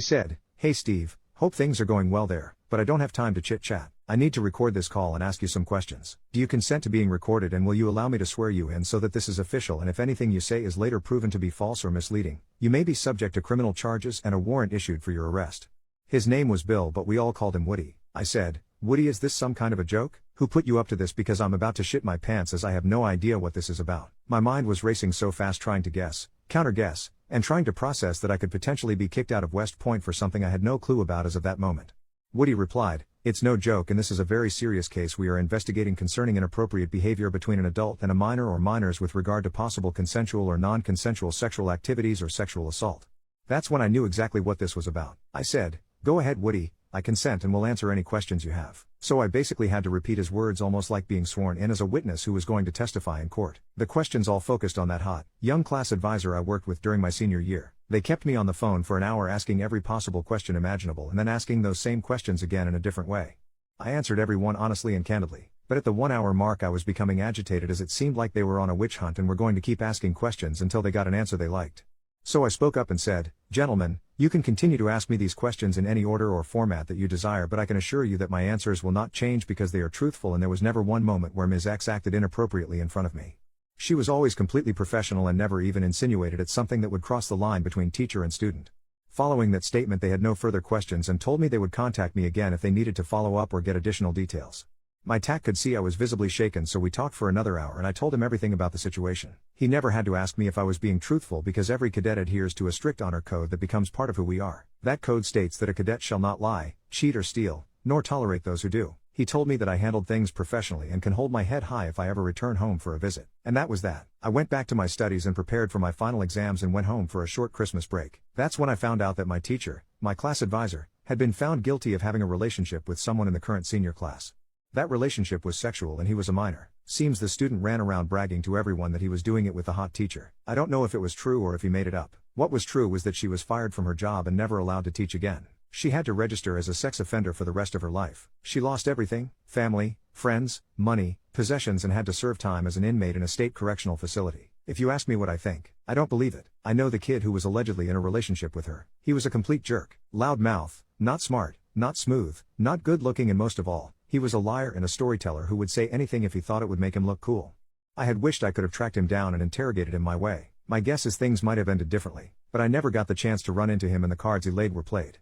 He said, "Hey Steve, hope things are going well there, but I don't have time to chit-chat. I need to record this call and ask you some questions. Do you consent to being recorded, and will you allow me to swear you in so that this is official, and if anything you say is later proven to be false or misleading, you may be subject to criminal charges and a warrant issued for your arrest?" His name was Bill, but we all called him Woody. I said, "Woody, is this some kind of a joke? Who put you up to this? Because I'm about to shit my pants as I have no idea what this is about." My mind was racing so fast trying to guess, counter-guess, and trying to process that I could potentially be kicked out of West Point for something I had no clue about as of that moment. Woody replied, "It's no joke, and this is a very serious case we are investigating concerning inappropriate behavior between an adult and a minor or minors with regard to possible consensual or non-consensual sexual activities or sexual assault." That's when I knew exactly what this was about. I said, "Go ahead, Woody, I consent and will answer any questions you have." So I basically had to repeat his words almost like being sworn in as a witness who was going to testify in court. The questions all focused on that hot, young class advisor I worked with during my senior year. They kept me on the phone for an hour asking every possible question imaginable and then asking those same questions again in a different way. I answered every one honestly and candidly, but at the 1 hour mark I was becoming agitated as it seemed like they were on a witch hunt and were going to keep asking questions until they got an answer they liked. So I spoke up and said, "Gentlemen, you can continue to ask me these questions in any order or format that you desire, but I can assure you that my answers will not change because they are truthful and there was never one moment where Ms. X acted inappropriately in front of me. She was always completely professional and never even insinuated at something that would cross the line between teacher and student." Following that statement they had no further questions and told me they would contact me again if they needed to follow up or get additional details. My TAC could see I was visibly shaken, so we talked for another hour and I told him everything about the situation. He never had to ask me if I was being truthful because every cadet adheres to a strict honor code that becomes part of who we are. That code states that a cadet shall not lie, cheat or steal, nor tolerate those who do. He told me that I handled things professionally and can hold my head high if I ever return home for a visit. And that was that. I went back to my studies and prepared for my final exams and went home for a short Christmas break. That's when I found out that my teacher, my class advisor, had been found guilty of having a relationship with someone in the current senior class. That relationship was sexual and he was a minor. Seems the student ran around bragging to everyone that he was doing it with the hot teacher. I don't know if it was true or if he made it up. What was true was that she was fired from her job and never allowed to teach again. She had to register as a sex offender for the rest of her life. She lost everything: family, friends, money, possessions, and had to serve time as an inmate in a state correctional facility. If you ask me what I think, I don't believe it. I know the kid who was allegedly in a relationship with her. He was a complete jerk. Loud mouth, not smart, not smooth, not good looking, and most of all, he was a liar and a storyteller who would say anything if he thought it would make him look cool. I had wished I could have tracked him down and interrogated him my way. My guess is things might have ended differently, but I never got the chance to run into him and the cards he laid were played.